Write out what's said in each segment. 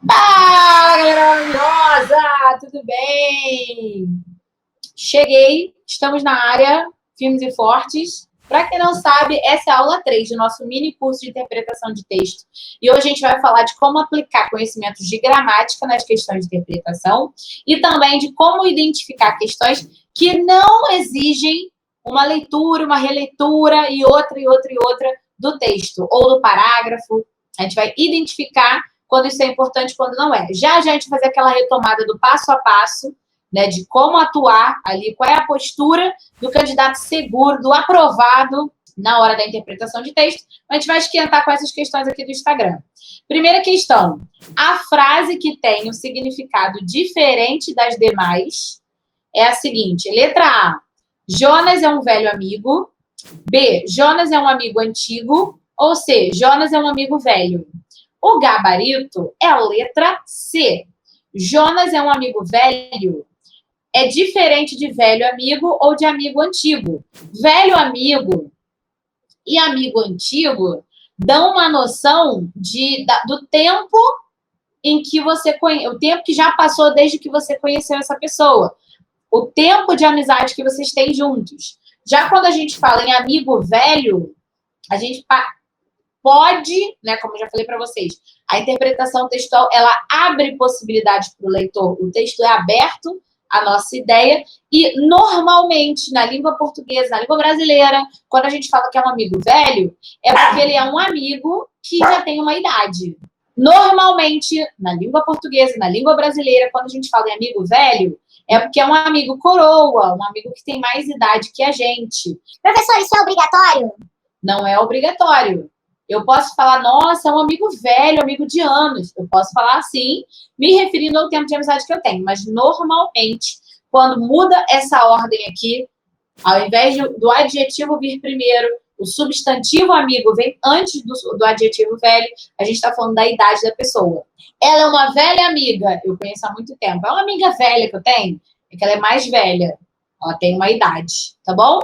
Fala, galera maravilhosa! Tudo bem? Cheguei, estamos na área, firmes e fortes. Para quem não sabe, essa é a aula 3 do nosso mini curso de interpretação de texto. E hoje a gente vai falar de como aplicar conhecimentos de gramática nas questões de interpretação e também de como identificar questões que não exigem uma leitura, uma releitura e outra do texto ou do parágrafo. A gente vai identificar quando isso é importante e quando não é. Já a gente vai fazer aquela retomada do passo a passo, né, de como atuar ali, qual é a postura do candidato seguro, do aprovado na hora da interpretação de texto. A gente vai esquentar com essas questões aqui do Instagram. Primeira questão: a frase que tem um significado diferente das demais é a seguinte: letra A, Jonas é um velho amigo. B, Jonas é um amigo antigo. Ou C, Jonas é um amigo velho. O gabarito é a letra C. Jonas é um amigo velho. É diferente de velho amigo ou de amigo antigo. Velho amigo e amigo antigo dão uma noção do tempo em que você conhece, o tempo que já passou desde que você conheceu essa pessoa, o tempo de amizade que vocês têm juntos. Já quando a gente fala em amigo velho, a gente pode, né, como eu já falei para vocês, a interpretação textual, ela abre possibilidades para o leitor. O texto é aberto à nossa ideia e, normalmente, na língua portuguesa, na língua brasileira, quando a gente fala que é um amigo velho, é porque ele é um amigo que já tem uma idade. Normalmente, na língua portuguesa, na língua brasileira, quando a gente fala em amigo velho, é porque é um amigo coroa, um amigo que tem mais idade que a gente. Professor, isso é obrigatório? Não é obrigatório. Eu posso falar, nossa, é um amigo velho, amigo de anos. Eu posso falar assim, me referindo ao tempo de amizade que eu tenho. Mas, normalmente, quando muda essa ordem aqui, ao invés do adjetivo vir primeiro, o substantivo amigo vem antes do adjetivo velho, a gente está falando da idade da pessoa. Ela é uma velha amiga, eu conheço há muito tempo. É uma amiga velha que eu tenho, é que ela é mais velha. Ela tem uma idade, tá bom?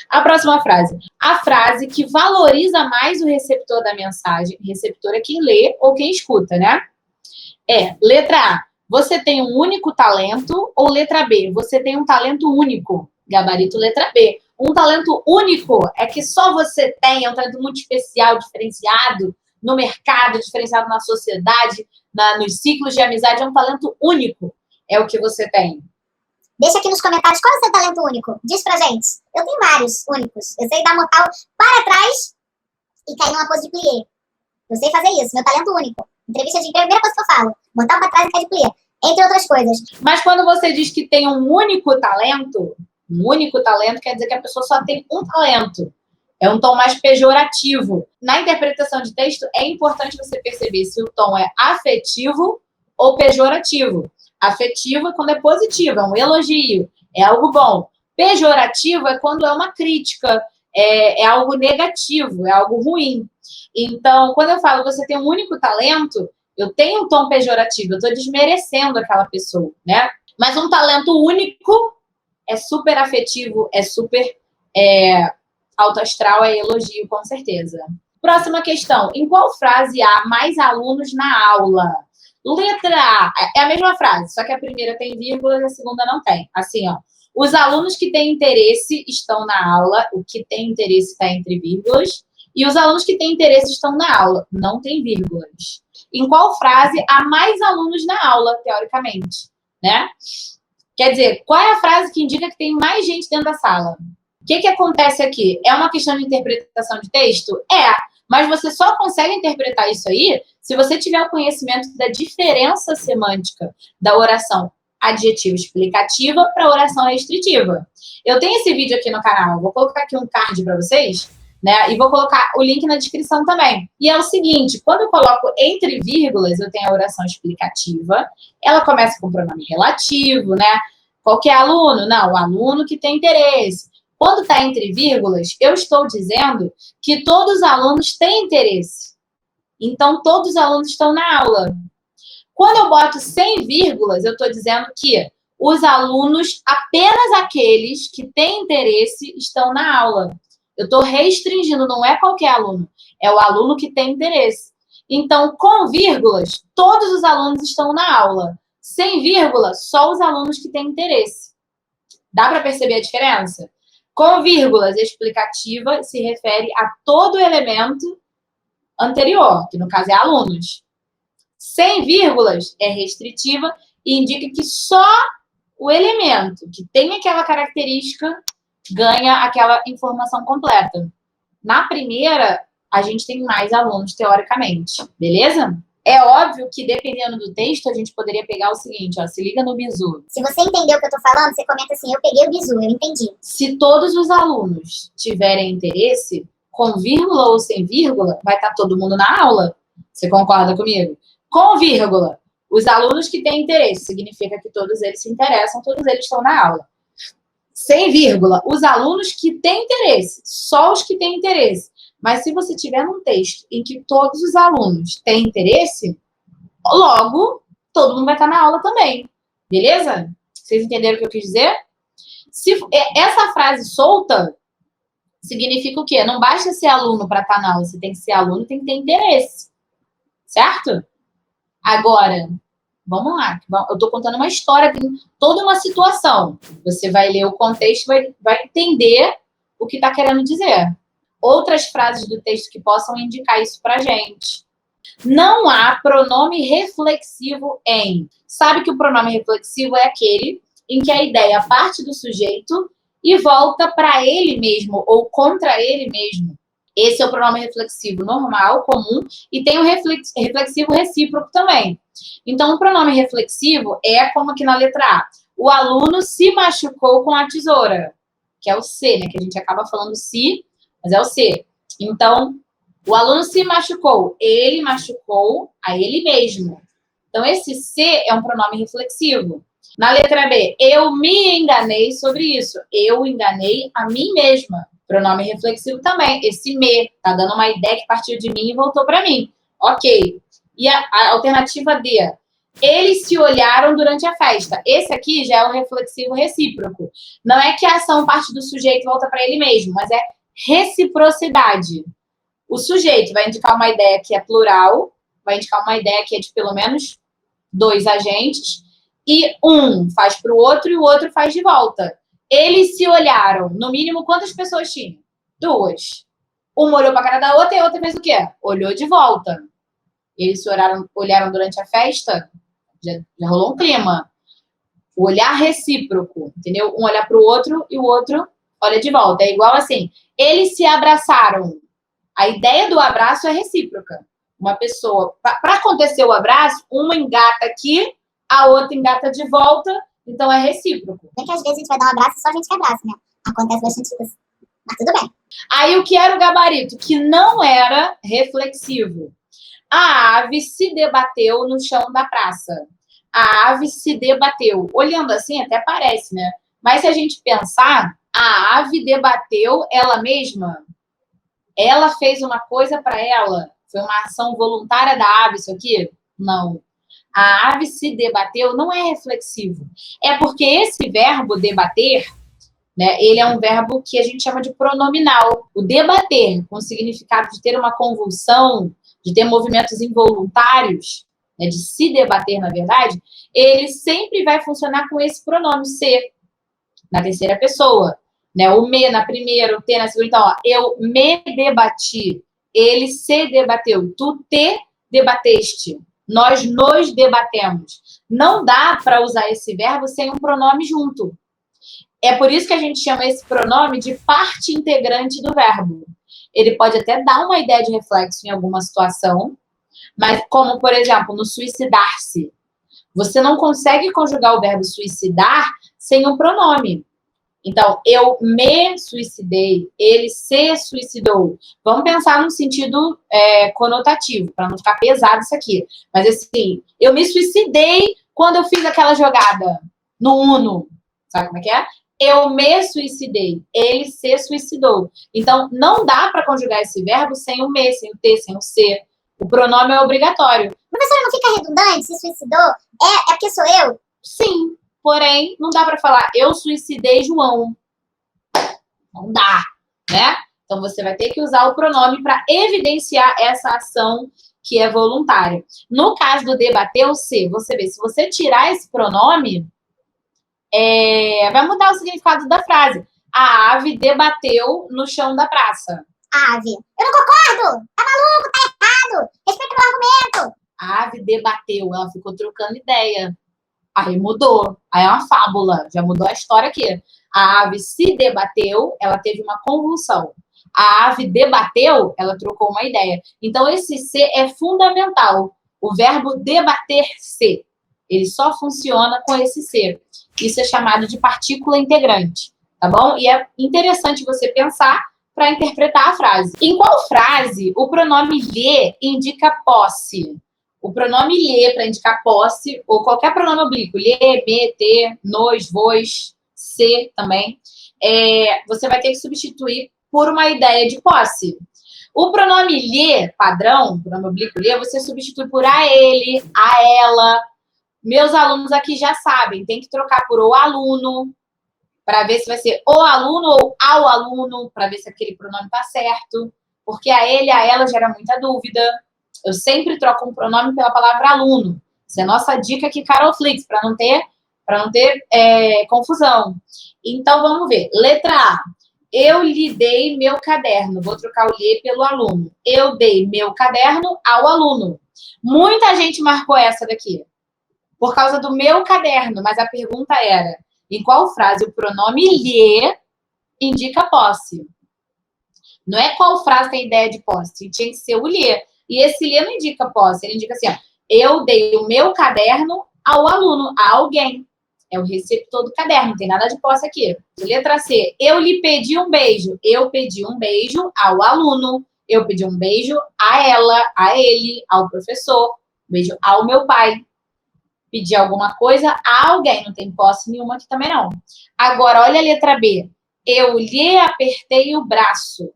A próxima frase. A frase que valoriza mais o receptor da mensagem. Receptor é quem lê ou quem escuta, né? É, letra A, você tem um único talento. Ou letra B, você tem um talento único. Gabarito letra B. Um talento único é que só você tem, é um talento muito especial, diferenciado no mercado, diferenciado na sociedade, nos ciclos de amizade. É um talento único, é o que você tem. Deixa aqui nos comentários qual é o seu talento único. Diz pra gente. Eu tenho vários únicos. Eu sei dar mortal para trás e cair numa pose de plié. Eu sei fazer isso. Meu talento único. Entrevista de emprego, a primeira coisa que eu falo. Mortal para trás e cair de plié. Entre outras coisas. Mas quando você diz que tem um único talento quer dizer que a pessoa só tem um talento. É um tom mais pejorativo. Na interpretação de texto, é importante você perceber se o tom é afetivo ou pejorativo. Afetivo é quando é positivo, é um elogio, é algo bom. Pejorativo é quando é uma crítica, é algo negativo, é algo ruim. Então, quando eu falo você tem um único talento, eu tenho um tom pejorativo, eu estou desmerecendo aquela pessoa, né? Mas um talento único é super afetivo, é super alto astral, é elogio, com certeza. Próxima questão. Em qual frase há mais alunos na aula? Letra A. É a mesma frase, só que a primeira tem vírgula e a segunda não tem. Assim, ó. Os alunos que têm interesse estão na aula. O que tem interesse está entre vírgulas. E os alunos que têm interesse estão na aula. Não tem vírgulas. Em qual frase há mais alunos na aula, teoricamente? Né? Quer dizer, qual é a frase que indica que tem mais gente dentro da sala? O que acontece aqui? É uma questão de interpretação de texto? É, mas você só consegue interpretar isso aí se você tiver o conhecimento da diferença semântica da oração adjetiva explicativa para a oração restritiva. Eu tenho esse vídeo aqui no canal, vou colocar aqui um card para vocês, né? E vou colocar o link na descrição também. E é o seguinte, quando eu coloco entre vírgulas, eu tenho a oração explicativa, ela começa com pronome relativo, né? Qualquer aluno? Não, o aluno que tem interesse. Quando está entre vírgulas, eu estou dizendo que todos os alunos têm interesse. Então, todos os alunos estão na aula. Quando eu boto sem vírgulas, eu estou dizendo que os alunos, apenas aqueles que têm interesse, estão na aula. Eu estou restringindo, não é qualquer aluno, é o aluno que tem interesse. Então, com vírgulas, todos os alunos estão na aula. Sem vírgula, só os alunos que têm interesse. Dá para perceber a diferença? Com vírgulas, explicativa se refere a todo o elemento anterior, que no caso é alunos. Sem vírgulas, é restritiva e indica que só o elemento que tem aquela característica ganha aquela informação completa. Na primeira, a gente tem mais alunos, teoricamente. Beleza? É óbvio que, dependendo do texto, a gente poderia pegar o seguinte, ó, se liga no bizu. Se você entendeu o que eu tô falando, você comenta assim, eu peguei o bizu, eu entendi. Se todos os alunos tiverem interesse, com vírgula ou sem vírgula, vai estar todo mundo na aula. Você concorda comigo? Com vírgula, os alunos que têm interesse, significa que todos eles se interessam, todos eles estão na aula. Sem vírgula, os alunos que têm interesse, só os que têm interesse. Mas se você tiver num texto em que todos os alunos têm interesse, logo, todo mundo vai estar na aula também. Beleza? Vocês entenderam o que eu quis dizer? Essa frase solta significa o quê? Não basta ser aluno para estar na aula, você tem que ser aluno, tem que ter interesse. Certo? Agora, vamos lá. Eu estou contando uma história, tem toda uma situação. Você vai ler o contexto e vai entender o que está querendo dizer. Outras frases do texto que possam indicar isso pra gente. Não há pronome reflexivo em. Sabe que o pronome reflexivo é aquele em que a ideia parte do sujeito e volta para ele mesmo ou contra ele mesmo. Esse é o pronome reflexivo normal, comum, e tem o reflexivo recíproco também. Então, o pronome reflexivo é como aqui na letra A. O aluno se machucou com a tesoura, que é o se, né? Que a gente acaba falando se, mas é o se. Então, o aluno se machucou. Ele machucou a ele mesmo. Então, esse se é um pronome reflexivo. Na letra B, eu me enganei sobre isso. Eu enganei a mim mesma. Pronome reflexivo também. Esse me tá dando uma ideia que partiu de mim e voltou para mim. Ok. E a alternativa D. Eles se olharam durante a festa. Esse aqui já é o reflexivo recíproco. Não é que a ação parte do sujeito e volta para ele mesmo, mas é reciprocidade. O sujeito vai indicar uma ideia que é plural, vai indicar uma ideia que é de pelo menos 2 agentes, e um faz para o outro e o outro faz de volta. Eles se olharam. No mínimo, quantas pessoas tinham? 2. Uma olhou para a cara da outra e a outra fez o quê? Olhou de volta. Eles se olharam durante a festa, já rolou um clima. O olhar recíproco, entendeu? Um olha para o outro e o outro olha de volta. É igual assim, eles se abraçaram. A ideia do abraço é recíproca. Uma pessoa, para acontecer o abraço, uma engata aqui, a outra engata de volta, então é recíproco. Nem que às vezes a gente vai dar um abraço e só a gente que abraça, né? Acontece bastante isso. Mas tudo bem. Aí o que era o gabarito? Que não era reflexivo. A ave se debateu no chão da praça. A ave se debateu. Olhando assim, até parece, né? Mas se a gente pensar, a ave debateu ela mesma. Ela fez uma coisa para ela. Foi uma ação voluntária da ave, isso aqui? Não. A ave se debateu não é reflexivo. É porque esse verbo debater, né, ele é um verbo que a gente chama de pronominal. O debater, com o significado de ter uma convulsão, de ter movimentos involuntários, né, de se debater, na verdade, ele sempre vai funcionar com esse pronome se, na terceira pessoa. Né? O me na primeira, o te na segunda. Então, ó, eu me debati, ele se debateu, tu te debateste, nós nos debatemos. Não dá para usar esse verbo sem um pronome junto. É por isso que a gente chama esse pronome de parte integrante do verbo. Ele pode até dar uma ideia de reflexo em alguma situação, mas como, por exemplo, no suicidar-se. Você não consegue conjugar o verbo suicidar sem um pronome. Então, eu me suicidei, ele se suicidou. Vamos pensar num sentido conotativo, para não ficar pesado isso aqui. Mas assim, eu me suicidei quando eu fiz aquela jogada no Uno. Sabe como é que é? Eu me suicidei, ele se suicidou. Então, não dá para conjugar esse verbo sem o me, sem o te, sem o se. O pronome é obrigatório. Professora, não fica redundante? Se suicidou? É porque sou eu? Sim, porém, não dá para falar eu suicidei João. Não dá, né? Então, você vai ter que usar o pronome para evidenciar essa ação que é voluntário. No caso do debateu-se, você vê, se você tirar esse pronome, vai mudar o significado da frase. A ave debateu no chão da praça. Ave. Eu não concordo! Tá maluco? Tá errado! Respeita meu argumento! A ave debateu, ela ficou trocando ideia. Aí mudou. Aí é uma fábula. Já mudou a história aqui. A ave se debateu, ela teve uma convulsão. A ave debateu, ela trocou uma ideia. Então, esse se é fundamental. O verbo debater-se. Ele só funciona com esse se. Isso é chamado de partícula integrante. Tá bom? E é interessante você pensar para interpretar a frase. Em qual frase o pronome lhe indica posse? O pronome lhe para indicar posse, ou qualquer pronome oblíquo, lhe, me, te, nos, vos, se também, você vai ter que substituir por uma ideia de posse. O pronome lhe, padrão, o pronome oblíquo lhe, você substitui por a ele, a ela. Meus alunos aqui já sabem, tem que trocar por o aluno, para ver se vai ser o aluno ou ao aluno, para ver se aquele pronome está certo, porque a ele, a ela gera muita dúvida. Eu sempre troco um pronome pela palavra aluno. Essa é a nossa dica aqui, Carolflix, para não ter confusão. Então, vamos ver. Letra A. Eu lhe dei meu caderno. Vou trocar o lhe pelo aluno. Eu dei meu caderno ao aluno. Muita gente marcou essa daqui. Por causa do meu caderno. Mas a pergunta era, em qual frase o pronome lhe indica posse? Não é qual frase tem ideia de posse. Tinha que ser o lhe. E esse lhe não indica posse. Ele indica assim, ó, eu dei o meu caderno ao aluno, a alguém. É o receptor do caderno, não tem nada de posse aqui. Letra C. Eu lhe pedi um beijo. Eu pedi um beijo ao aluno. Eu pedi um beijo a ela, a ele, ao professor. Um beijo ao meu pai. Pedi alguma coisa a alguém. Não tem posse nenhuma aqui também, não. Agora, olha a letra B. Eu lhe apertei o braço.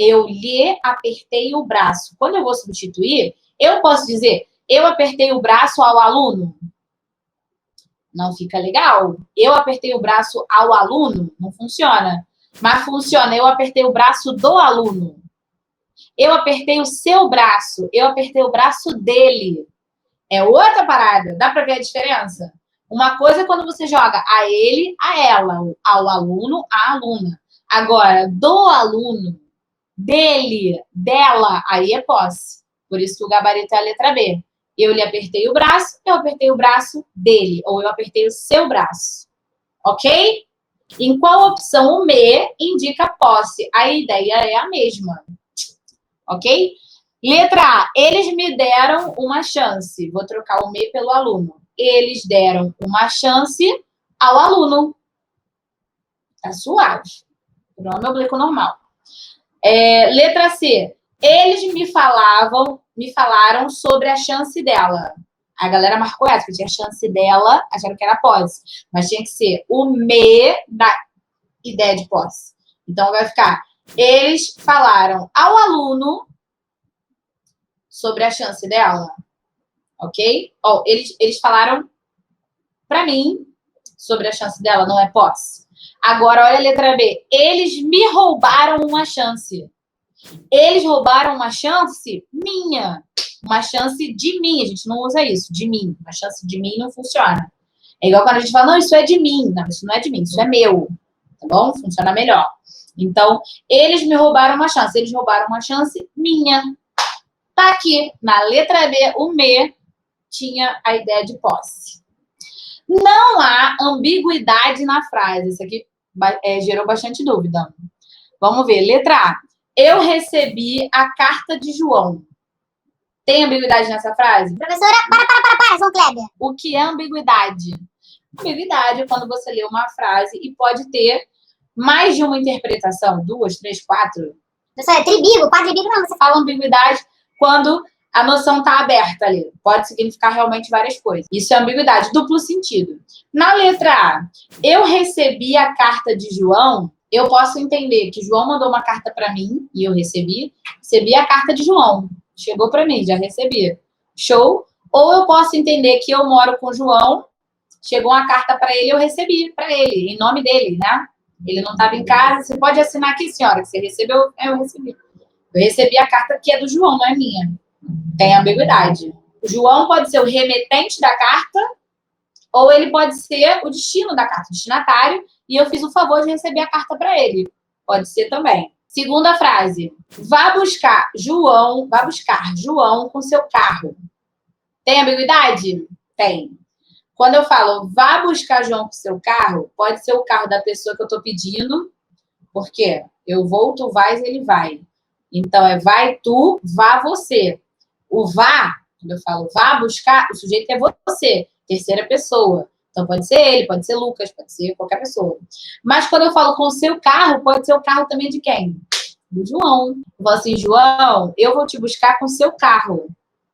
Eu lhe apertei o braço. Quando eu vou substituir, eu posso dizer, eu apertei o braço ao aluno? Não fica legal. Eu apertei o braço ao aluno? Não funciona. Mas funciona, eu apertei o braço do aluno. Eu apertei o seu braço. Eu apertei o braço dele. É outra parada. Dá pra ver a diferença? Uma coisa é quando você joga a ele, a ela. Ao aluno, a aluna. Agora, do aluno, dele, dela, aí é posse. Por isso que o gabarito é a letra B. Eu lhe apertei o braço, eu apertei o braço dele. Ou eu apertei o seu braço. Ok? Em qual opção o me indica posse? A ideia é a mesma. Ok? Letra A. Eles me deram uma chance. Vou trocar o me pelo aluno. Eles deram uma chance ao aluno. Tá suave. Pronome oblíquo normal. Letra C. Eles me falaram sobre a chance dela. A galera marcou essa, porque tinha chance dela, acharam que era posse. Mas tinha que ser o me da ideia de posse. Então, vai ficar, eles falaram ao aluno sobre a chance dela. Ok? Eles falaram pra mim sobre a chance dela, não é posse. Agora, olha a letra B. Eles me roubaram uma chance. Eles roubaram uma chance minha. Uma chance de mim. A gente não usa isso, de mim. Uma chance de mim não funciona. É igual quando a gente fala, não, isso é de mim. Não, isso não é de mim, isso é meu. Tá bom? Funciona melhor. Então, eles me roubaram uma chance. Eles roubaram uma chance minha. Tá aqui, na letra B, o me tinha a ideia de posse. Não há ambiguidade na frase. Isso aqui gerou bastante dúvida. Vamos ver. Letra A. Eu recebi a carta de João. Tem ambiguidade nessa frase? Professora, para, João Kleber. O que é ambiguidade? Ambiguidade é quando você lê uma frase e pode ter mais de uma interpretação. 2, 3, 4. Professora, tribigo, quadribigo não. Você fala ambiguidade quando a noção está aberta ali. Pode significar realmente várias coisas. Isso é ambiguidade, duplo sentido. Na letra A, eu recebi a carta de João, eu posso entender que João mandou uma carta para mim e eu recebi a carta de João. Chegou para mim, já recebi. Show? Ou eu posso entender que eu moro com João, chegou uma carta para ele, eu recebi para ele, em nome dele, né? Ele não estava em casa, você pode assinar aqui, senhora, que você recebeu, eu recebi. Eu recebi a carta que é do João, não é minha. Tem ambiguidade. O João pode ser o remetente da carta ou ele pode ser o destino da carta, o destinatário, e eu fiz o favor de receber a carta para ele. Pode ser também. Segunda frase. Vá buscar João com seu carro. Tem ambiguidade? Tem. Quando eu falo vá buscar João com seu carro, pode ser o carro da pessoa que eu estou pedindo, porque eu vou, tu vais, ele vai. Então, é vai tu, vá você. O vá, quando eu falo vá buscar, o sujeito é você, terceira pessoa. Então, pode ser ele, pode ser Lucas, pode ser qualquer pessoa. Mas quando eu falo com o seu carro, pode ser o carro também de quem? Do João. Eu falo assim, João, eu vou te buscar com o seu carro.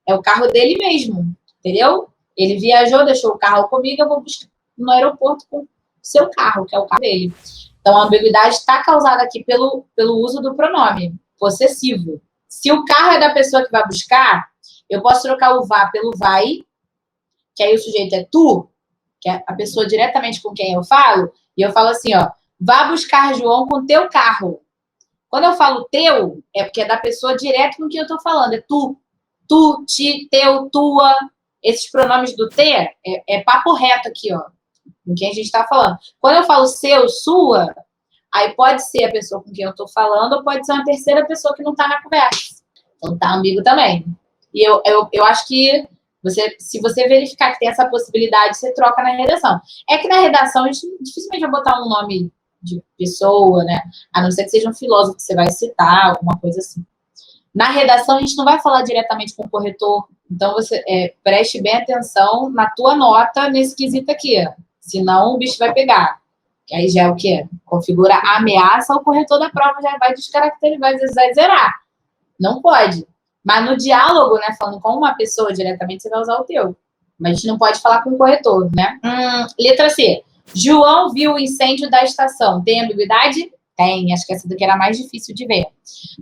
É o carro dele mesmo, entendeu? Ele viajou, deixou o carro comigo, eu vou buscar no aeroporto com o seu carro, que é o carro dele. Então, a ambiguidade está causada aqui pelo uso do pronome possessivo. Se o carro é da pessoa que vai buscar, eu posso trocar o vá pelo vai, que aí o sujeito é tu, que é a pessoa diretamente com quem eu falo, e eu falo assim, ó, vá buscar João com teu carro. Quando eu falo teu, é porque é da pessoa direto com quem eu estou falando, é tu, ti, teu, tua. Esses pronomes do te é papo reto aqui, ó, com quem a gente está falando. Quando eu falo seu, sua, aí pode ser a pessoa com quem eu estou falando ou pode ser uma terceira pessoa que não está na conversa. Então tá ambíguo também. E eu acho que se você verificar que tem essa possibilidade, você troca na redação. É que na redação a gente dificilmente vai botar um nome de pessoa, né? A não ser que seja um filósofo que você vai citar, alguma coisa assim. Na redação a gente não vai falar diretamente com o corretor. Então você preste bem atenção na tua nota nesse quesito aqui. Senão o bicho vai pegar. Que aí já é o quê? Configura a ameaça, o corretor da prova já vai descaracterizar, vai zerar. Não pode. Mas no diálogo, né, falando com uma pessoa diretamente, você vai usar o teu. Mas a gente não pode falar com o corretor, né? Letra C. João viu o incêndio da estação. Tem ambiguidade? Tem. Acho que essa daqui era mais difícil de ver.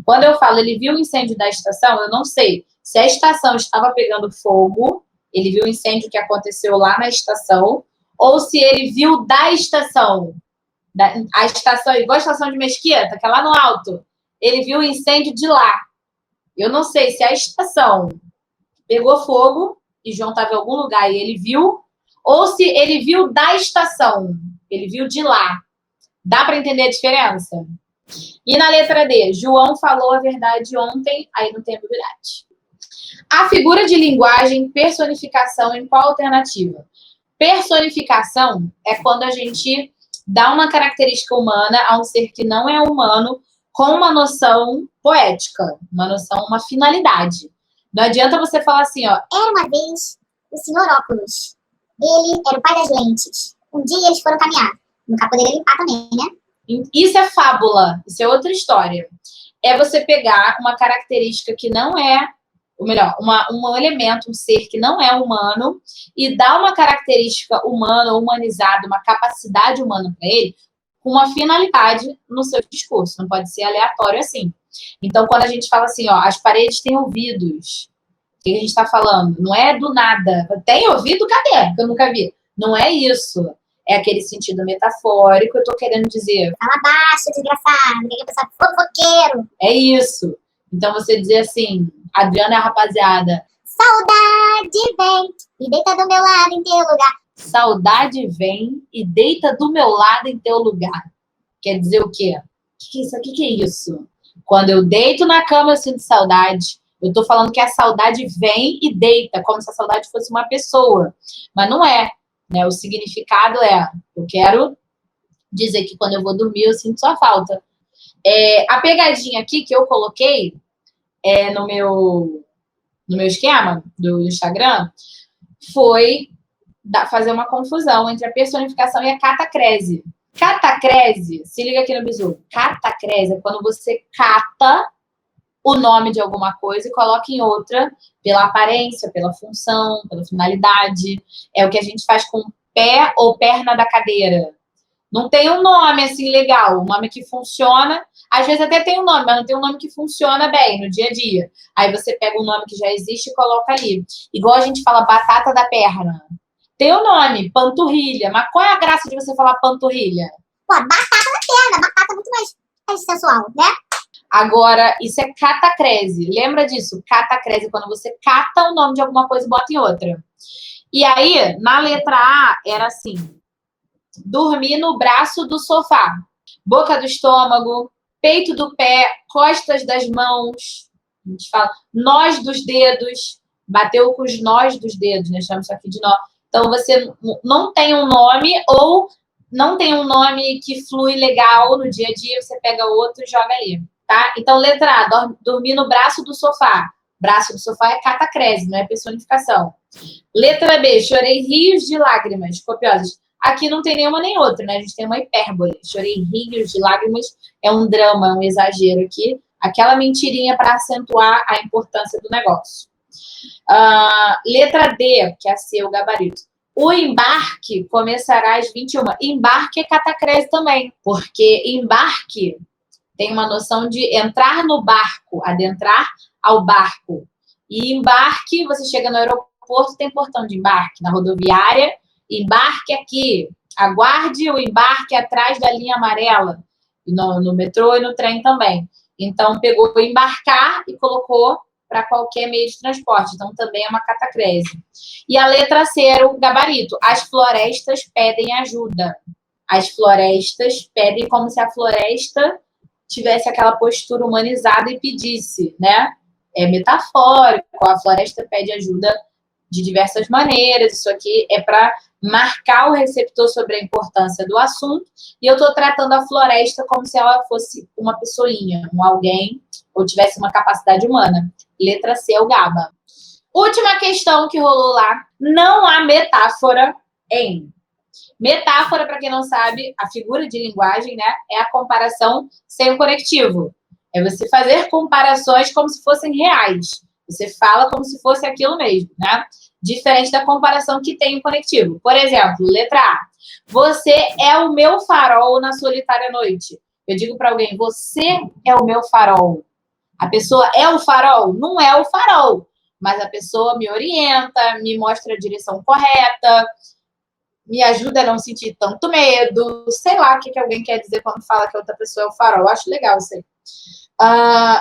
Quando eu falo ele viu o incêndio da estação, eu não sei se a estação estava pegando fogo, ele viu o incêndio que aconteceu lá na estação, ou se ele viu da estação. A estação, igual a estação de Mesquita, que é lá no alto. Ele viu o incêndio de lá. Eu não sei se a estação pegou fogo e João estava em algum lugar e ele viu, ou se ele viu da estação, ele viu de lá. Dá para entender a diferença? E na letra D, João falou a verdade ontem, aí não tem ambiguidade. A figura de linguagem, personificação, em qual alternativa? Personificação é quando a gente dá uma característica humana a um ser que não é humano com uma noção poética, uma noção, uma finalidade. Não adianta você falar assim, ó. Era uma vez o senhor Óculos. Ele era o pai das lentes. Um dia eles foram caminhar. Nunca poderia limpar também, né? Isso é fábula, isso é outra história. É você pegar uma característica que não é, ou melhor, um elemento, um ser que não é humano e dar uma característica humana, humanizada, uma capacidade humana para ele, com uma finalidade no seu discurso. Não pode ser aleatório assim. Então, quando a gente fala assim, ó, as paredes têm ouvidos, o que a gente está falando? Não é do nada. Tem ouvido? Cadê? Que eu nunca vi. Não é isso. É aquele sentido metafórico. Eu estou querendo dizer... Fala baixo, desgraçado. Ninguém pensa fofoqueiro. É isso. Então, você dizer assim, Adriana é a rapaziada. Saudade vem e deita do meu lado em teu lugar. Saudade vem e deita do meu lado em teu lugar. Quer dizer o quê? O que é isso? O que é isso? Quando eu deito na cama, eu sinto saudade. Eu tô falando que a saudade vem e deita, como se a saudade fosse uma pessoa. Mas não é, né? O significado é, eu quero dizer que quando eu vou dormir, eu sinto sua falta. A pegadinha aqui que eu coloquei no meu esquema do Instagram foi fazer uma confusão entre a personificação e a catacrese. Catacrese, se liga aqui no bizu. Catacrese é quando você cata o nome de alguma coisa e coloca em outra pela aparência, pela função, pela finalidade. É o que a gente faz com pé ou perna da cadeira. Não tem um nome assim legal, um nome que funciona. Às vezes até tem um nome, mas não tem um nome que funciona bem no dia a dia. Aí você pega um nome que já existe e coloca ali. Igual a gente fala batata da perna. Tem o nome, panturrilha. Mas qual é a graça de você falar panturrilha? Pô, batata na perna. Batata é muito mais sensual, né? Agora, isso é catacrese. Lembra disso? Catacrese, quando você cata o nome de alguma coisa e bota em outra. E aí, na letra A, era assim: dormir no braço do sofá, boca do estômago, peito do pé, costas das mãos. A gente fala nós dos dedos, bateu com os nós dos dedos, né? Chamamos isso aqui de nó. Então, você não tem um nome ou não tem um nome que flui legal no dia a dia, você pega outro e joga ali, tá? Então, letra A, dormir no braço do sofá. Braço do sofá é catacrese, não é personificação. Letra B, chorei rios de lágrimas copiosas. Aqui não tem nenhuma nem outra, né? A gente tem uma hipérbole. Chorei rios de lágrimas, é um drama, um exagero aqui. Aquela mentirinha para acentuar a importância do negócio. Letra D, que é a C, o gabarito. O embarque começará às 21. Embarque é catacrese também, porque embarque tem uma noção de entrar no barco, adentrar ao barco. E embarque, você chega no aeroporto, tem portão de embarque. Na rodoviária, embarque aqui. Aguarde o embarque atrás da linha amarela. No metrô e no trem também. Então, pegou o embarcar e colocou para qualquer meio de transporte. Então, também é uma catacrese. E a letra C era o gabarito. As florestas pedem ajuda. As florestas pedem como se a floresta tivesse aquela postura humanizada e pedisse, né? É metafórico. A floresta pede ajuda de diversas maneiras. Isso aqui é para marcar o receptor sobre a importância do assunto. E eu estou tratando a floresta como se ela fosse uma pessoinha, um alguém, ou tivesse uma capacidade humana. Letra C é o GABA. Última questão que rolou lá. Não há metáfora em. Metáfora, para quem não sabe, a figura de linguagem, né, é a comparação sem o conectivo. É você fazer comparações como se fossem reais. Você fala como se fosse aquilo mesmo, né? Diferente da comparação que tem o conectivo. Por exemplo, letra A. Você é o meu farol na solitária noite. Eu digo para alguém, você é o meu farol. A pessoa é o farol? Não é o farol. Mas a pessoa me orienta, me mostra a direção correta, me ajuda a não sentir tanto medo. Sei lá o que alguém quer dizer quando fala que a outra pessoa é o farol. Eu acho legal isso aí.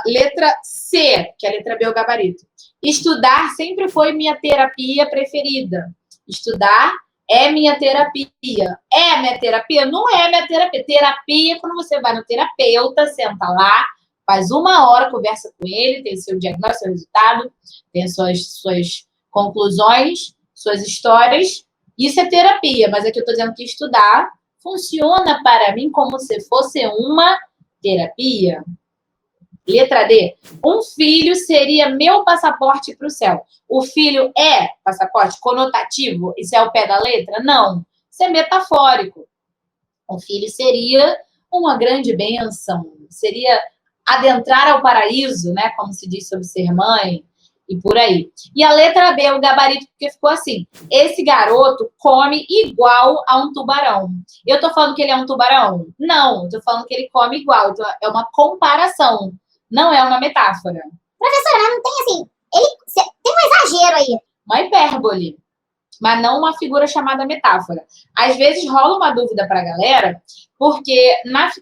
Letra C, que é a letra B, o gabarito. Estudar sempre foi minha terapia preferida. Estudar é minha terapia. É minha terapia? Não é minha terapia. Terapia é quando você vai no terapeuta, senta lá, faz 1 hora, conversa com ele, tem seu diagnóstico, seu resultado, tem suas conclusões, suas histórias. Isso é terapia, mas aqui eu estou dizendo que estudar funciona para mim como se fosse uma terapia. Letra D. Um filho seria meu passaporte para o céu. O filho é passaporte conotativo? Isso é o pé da letra? Não. Isso é metafórico. O filho seria uma grande bênção. Seria adentrar ao paraíso, né? Como se diz sobre ser mãe e por aí. E a letra B, o gabarito, porque ficou assim. Esse garoto come igual a um tubarão. Eu tô falando que ele é um tubarão? Não. Eu tô falando que ele come igual. Então, é uma comparação. Não é uma metáfora. Professora, mas não tem assim... tem um exagero aí. Uma hipérbole. Mas não uma figura chamada metáfora. Às vezes rola uma dúvida para a galera, porque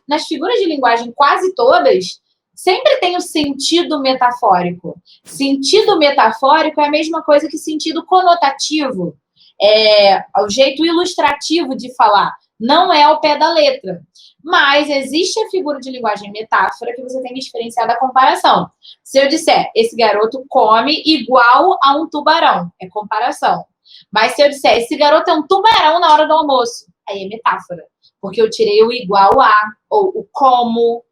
nas figuras de linguagem quase todas, sempre tem o sentido metafórico. Sentido metafórico é a mesma coisa que sentido conotativo. É o jeito ilustrativo de falar. Não é ao pé da letra. Mas existe a figura de linguagem metáfora que você tem que diferenciar da comparação. Se eu disser, esse garoto come igual a um tubarão, é comparação. Mas se eu disser, esse garoto é um tubarão na hora do almoço, aí é metáfora. Porque eu tirei o igual a, ou o como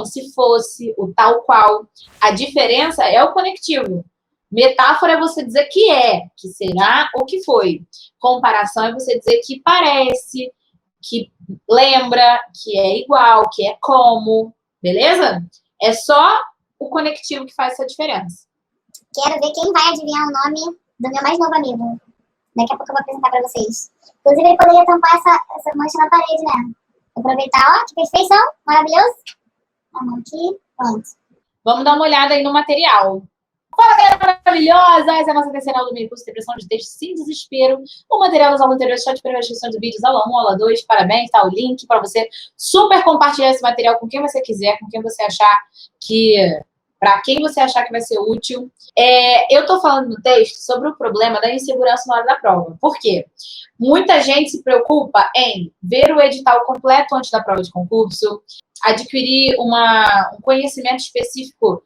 se fosse, o tal qual. A diferença é o conectivo. Metáfora é você dizer que é, que será ou que foi. Comparação é você dizer que parece, que lembra, que é igual, que é como, beleza? É só o conectivo que faz essa diferença. Quero ver quem vai adivinhar o nome do meu mais novo amigo. Daqui a pouco eu vou apresentar pra vocês. Inclusive, ele poderia tampar essa mancha na parede, né? Vou aproveitar, ó, que perfeição, maravilhoso. A mão aqui, pronto. Vamos dar uma olhada aí no material. Fala, galera maravilhosa! Essa é a nossa terceira aula do mini curso de Depressão de Texto Sem Desespero. O material das aulas anteriores está disponível na descrição dos vídeos, aula 1, aula 2. Parabéns, tá o link para você super compartilhar esse material com quem você quiser, com quem você achar que... para quem você achar que vai ser útil. Eu tô falando no texto sobre o problema da insegurança na hora da prova. Por quê? Muita gente se preocupa em ver o edital completo antes da prova de concurso, adquirir um conhecimento específico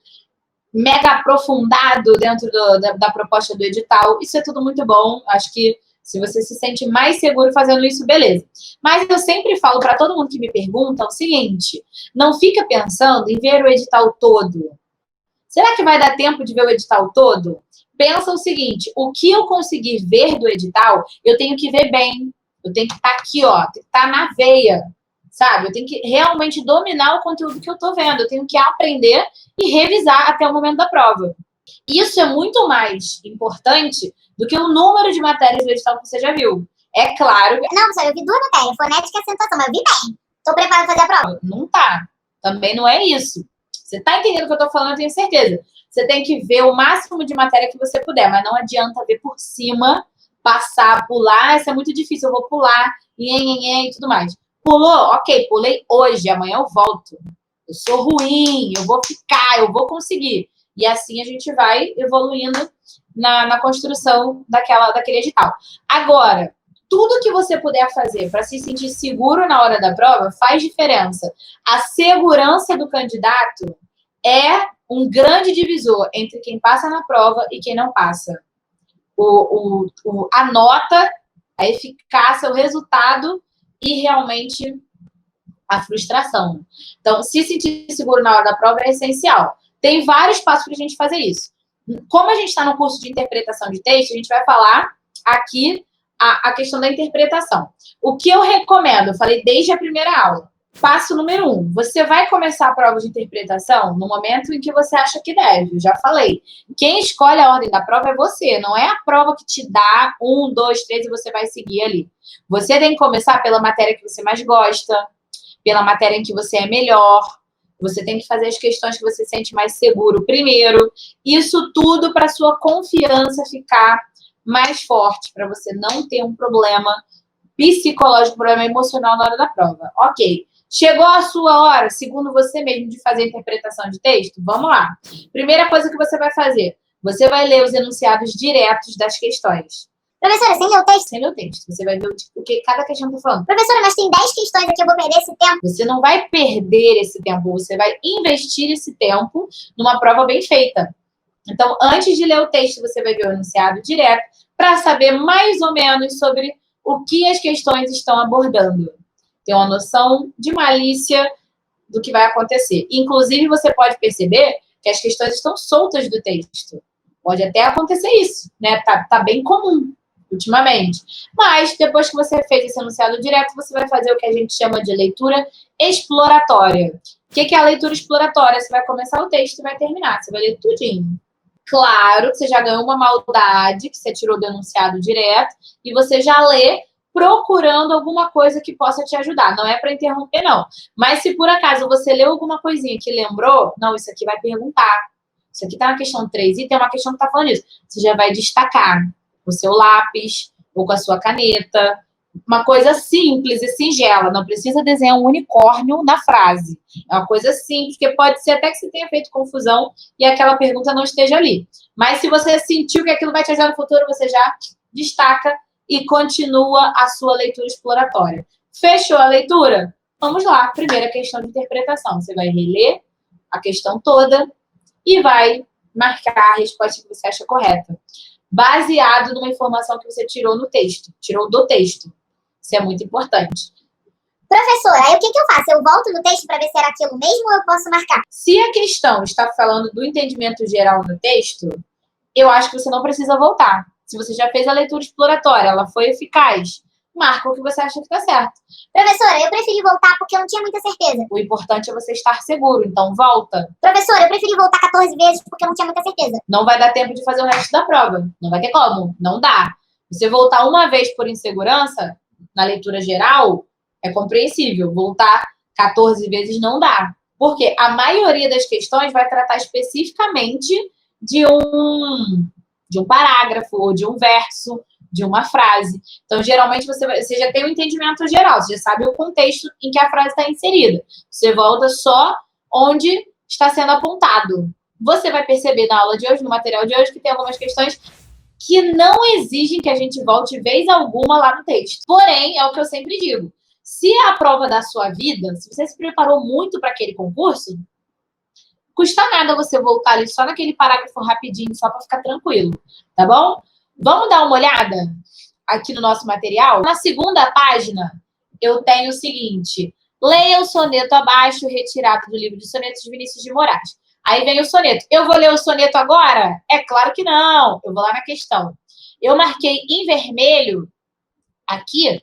mega aprofundado dentro da proposta do edital. Isso é tudo muito bom. Acho que se você se sente mais seguro fazendo isso, beleza. Mas eu sempre falo para todo mundo que me pergunta o seguinte: não fica pensando em ver o edital todo. Será que vai dar tempo de ver o edital todo? Pensa o seguinte: o que eu conseguir ver do edital, eu tenho que ver bem. Eu tenho que estar aqui, ó, tem que estar na veia. Sabe? Eu tenho que realmente dominar o conteúdo que eu tô vendo. Eu tenho que aprender e revisar até o momento da prova. Isso é muito mais importante do que o número de matérias do edital que você já viu. É claro... Não, professor, eu vi 2 matérias, fonética e acentuação, mas eu vi bem. Tô preparada para fazer a prova. Não tá. Também não é isso. Você tá entendendo o que eu tô falando, eu tenho certeza. Você tem que ver o máximo de matéria que você puder, mas não adianta ver por cima, passar, pular. Isso é muito difícil, eu vou pular, e tudo mais. Pulou? Ok, pulei hoje, amanhã eu volto. Eu sou ruim, eu vou ficar, eu vou conseguir. E assim a gente vai evoluindo na construção daquele edital. Agora, tudo que você puder fazer para se sentir seguro na hora da prova faz diferença. A segurança do candidato é um grande divisor entre quem passa na prova e quem não passa. A nota, a eficácia, o resultado e realmente a frustração. Então, se sentir seguro na hora da prova é essencial. Tem vários passos para a gente fazer isso. Como a gente está no curso de interpretação de texto, a gente vai falar aqui a questão da interpretação. O que eu recomendo, eu falei desde a primeira aula. Passo número 1. Você vai começar a prova de interpretação no momento em que você acha que deve. Eu já falei. Quem escolhe a ordem da prova é você. Não é a prova que te dá 1, 2, 3 e você vai seguir ali. Você tem que começar pela matéria que você mais gosta, pela matéria em que você é melhor. Você tem que fazer as questões que você sente mais seguro primeiro. Isso tudo para sua confiança ficar mais forte, para você não ter um problema psicológico, um problema emocional na hora da prova. Ok. Chegou a sua hora, segundo você mesmo, de fazer interpretação de texto? Vamos lá. Primeira coisa que você vai fazer, você vai ler os enunciados diretos das questões. Professora, sem ler o texto? Sem ler o texto. Você vai ver o que cada questão está falando. Professora, mas tem 10 questões aqui, eu vou perder esse tempo. Você não vai perder esse tempo, você vai investir esse tempo numa prova bem feita. Então, antes de ler o texto, você vai ver o enunciado direto para saber mais ou menos sobre o que as questões estão abordando. Ter uma noção de malícia do que vai acontecer. Inclusive, você pode perceber que as questões estão soltas do texto. Pode até acontecer isso, né? Tá bem comum ultimamente. Mas, depois que você fez esse enunciado direto, você vai fazer o que a gente chama de leitura exploratória. O que é a leitura exploratória? Você vai começar o texto e vai terminar. Você vai ler tudinho. Claro que você já ganhou uma maldade, que você tirou do enunciado direto, e você já lê procurando alguma coisa que possa te ajudar. Não é para interromper, não. Mas se por acaso você leu alguma coisinha que lembrou, não, isso aqui vai perguntar. Isso aqui tá na questão 3 e tem uma questão que tá falando isso. Você já vai destacar com o seu lápis ou com a sua caneta. Uma coisa simples e singela. Não precisa desenhar um unicórnio na frase. É uma coisa simples, porque pode ser até que você tenha feito confusão e aquela pergunta não esteja ali. Mas se você sentiu que aquilo vai te ajudar no futuro, você já destaca e continua a sua leitura exploratória. Fechou a leitura? Vamos lá. Primeira questão de interpretação. Você vai reler a questão toda e vai marcar a resposta que você acha correta. Baseado numa informação que você tirou no texto. Tirou do texto. Isso é muito importante. Professora, aí o que eu faço? Eu volto no texto para ver se era aquilo mesmo ou eu posso marcar? Se a questão está falando do entendimento geral no texto, eu acho que você não precisa voltar. Se você já fez a leitura exploratória, ela foi eficaz, marca o que você acha que está certo. Professora, eu preferi voltar porque eu não tinha muita certeza. O importante é você estar seguro, então volta. Professora, eu preferi voltar 14 vezes porque eu não tinha muita certeza. Não vai dar tempo de fazer o resto da prova. Não vai ter como. Não dá. Você voltar uma vez por insegurança, na leitura geral, é compreensível. Voltar 14 vezes não dá. Porque a maioria das questões vai tratar especificamente de um parágrafo, ou de um verso, de uma frase. Então, geralmente, você já tem um entendimento geral, você já sabe o contexto em que a frase está inserida. Você volta só onde está sendo apontado. Você vai perceber na aula de hoje, no material de hoje, que tem algumas questões que não exigem que a gente volte vez alguma lá no texto. Porém, é o que eu sempre digo. Se é a prova da sua vida, se você se preparou muito para aquele concurso, custa nada você voltar ali só naquele parágrafo rapidinho, só para ficar tranquilo, tá bom? Vamos dar uma olhada aqui no nosso material? Na segunda página, eu tenho o seguinte: leia o soneto abaixo, retirado do livro de sonetos de Vinícius de Moraes. Aí vem o soneto. Eu vou ler o soneto agora? É claro que não. Eu vou lá na questão. Eu marquei em vermelho aqui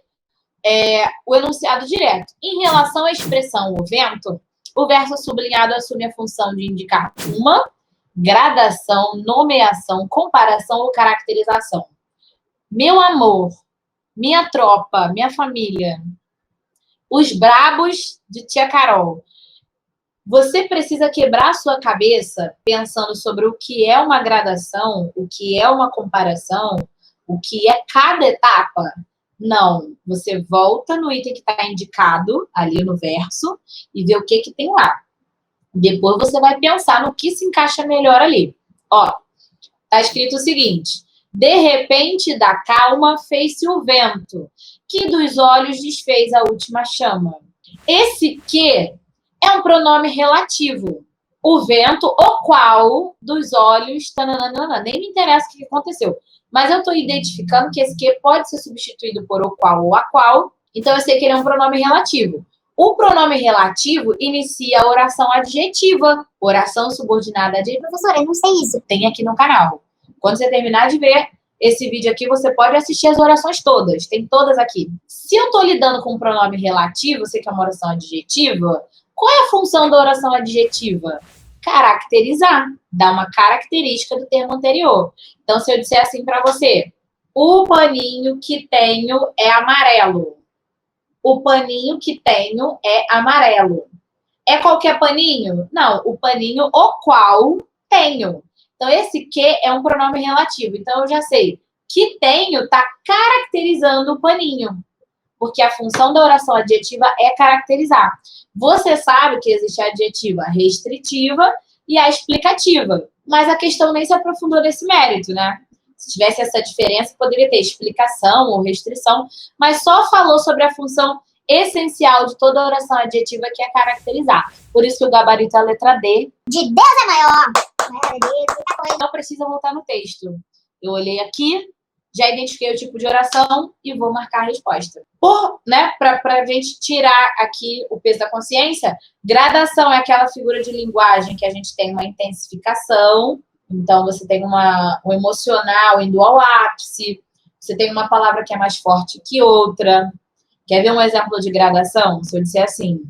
o enunciado direto. Em relação à expressão o vento, o verso sublinhado assume a função de indicar uma gradação, nomeação, comparação ou caracterização. Meu amor, minha tropa, minha família, os brabos de tia Carol. Você precisa quebrar a sua cabeça pensando sobre o que é uma gradação, o que é uma comparação, o que é cada etapa. Não, você volta no item que está indicado ali no verso e vê o que tem lá. Depois você vai pensar no que se encaixa melhor ali. Ó, tá escrito o seguinte: de repente da calma fez-se o vento, que dos olhos desfez a última chama. Esse que é um pronome relativo. O vento, o qual, dos olhos, tananana, nem me interessa o que aconteceu. Mas eu estou identificando que esse que pode ser substituído por o qual ou a qual, então eu sei que ele é um pronome relativo. O pronome relativo inicia a oração adjetiva. Oração subordinada adjetiva. Professora, eu não sei isso. Tem aqui no canal. Quando você terminar de ver esse vídeo aqui, você pode assistir as orações todas. Tem todas aqui. Se eu estou lidando com um pronome relativo, sei que é uma oração adjetiva, qual é a função da oração adjetiva? Caracterizar. Dar uma característica do termo anterior. Então, se eu disser assim para você: o paninho que tenho é amarelo. O paninho que tenho é amarelo. É qualquer paninho? Não, o paninho o qual tenho. Então, esse que é um pronome relativo. Então, eu já sei que tenho está caracterizando o paninho. Porque a função da oração adjetiva é caracterizar. Você sabe que existe a adjetiva restritiva e a explicativa. Mas a questão nem se aprofundou nesse mérito, né? Se tivesse essa diferença, poderia ter explicação ou restrição, mas só falou sobre a função essencial de toda oração adjetiva, que é caracterizar. Por isso que o gabarito é a letra D. De Deus é maior. Maior é Deus, não precisa voltar no texto. Eu olhei aqui, já identifiquei o tipo de oração e vou marcar a resposta. Para a gente tirar aqui o peso da consciência, gradação é aquela figura de linguagem que a gente tem uma intensificação. Então, você tem um emocional indo ao ápice, você tem uma palavra que é mais forte que outra. Quer ver um exemplo de gradação? Se eu disser assim: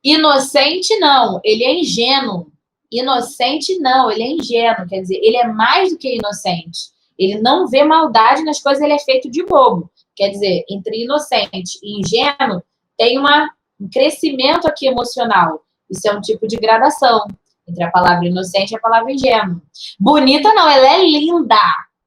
inocente não, ele é ingênuo. Inocente não, ele é ingênuo. Quer dizer, ele é mais do que inocente. Ele não vê maldade nas coisas, ele é feito de bobo. Quer dizer, entre inocente e ingênuo, tem um crescimento aqui emocional. Isso é um tipo de gradação. Entre a palavra inocente e a palavra ingênuo. Bonita não, ela é linda.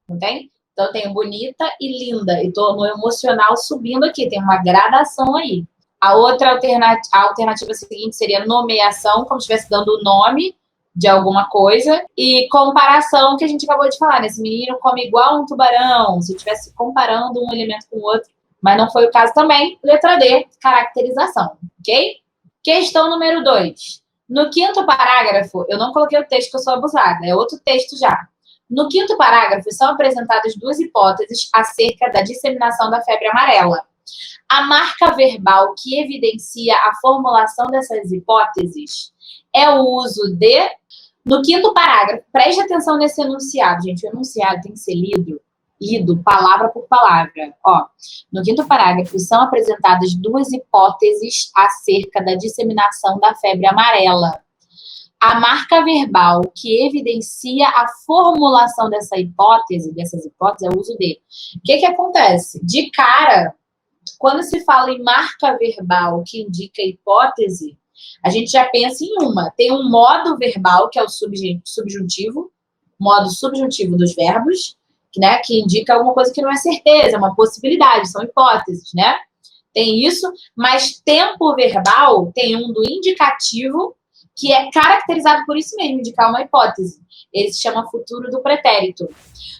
Não tem? Então, eu tenho bonita e linda. E estou no emocional subindo aqui. Tem uma gradação aí. A outra alternativa seguinte seria nomeação, como se estivesse dando o nome de alguma coisa. E comparação, que a gente acabou de falar. Esse menino come igual um tubarão. Se eu estivesse comparando um elemento com o outro. Mas não foi o caso também. Letra D, caracterização. Ok? Questão número 2. No quinto parágrafo, eu não coloquei o texto que eu sou abusada, é outro texto já. No quinto parágrafo, são apresentadas duas hipóteses acerca da disseminação da febre amarela. A marca verbal que evidencia a formulação dessas hipóteses é o uso de... No quinto parágrafo, preste atenção nesse enunciado, gente. O enunciado tem que ser lido palavra por palavra. Ó, no quinto parágrafo, são apresentadas duas hipóteses acerca da disseminação da febre amarela. A marca verbal que evidencia a formulação dessas hipóteses é o uso de. O que acontece? De cara, quando se fala em marca verbal que indica hipótese, a gente já pensa em uma. Tem um modo verbal, que é o subjuntivo, modo subjuntivo dos verbos, né, que indica alguma coisa que não é certeza, é uma possibilidade, são hipóteses, né? Tem isso, mas tempo verbal tem um do indicativo, que é caracterizado por isso mesmo, indicar uma hipótese. Ele se chama futuro do pretérito.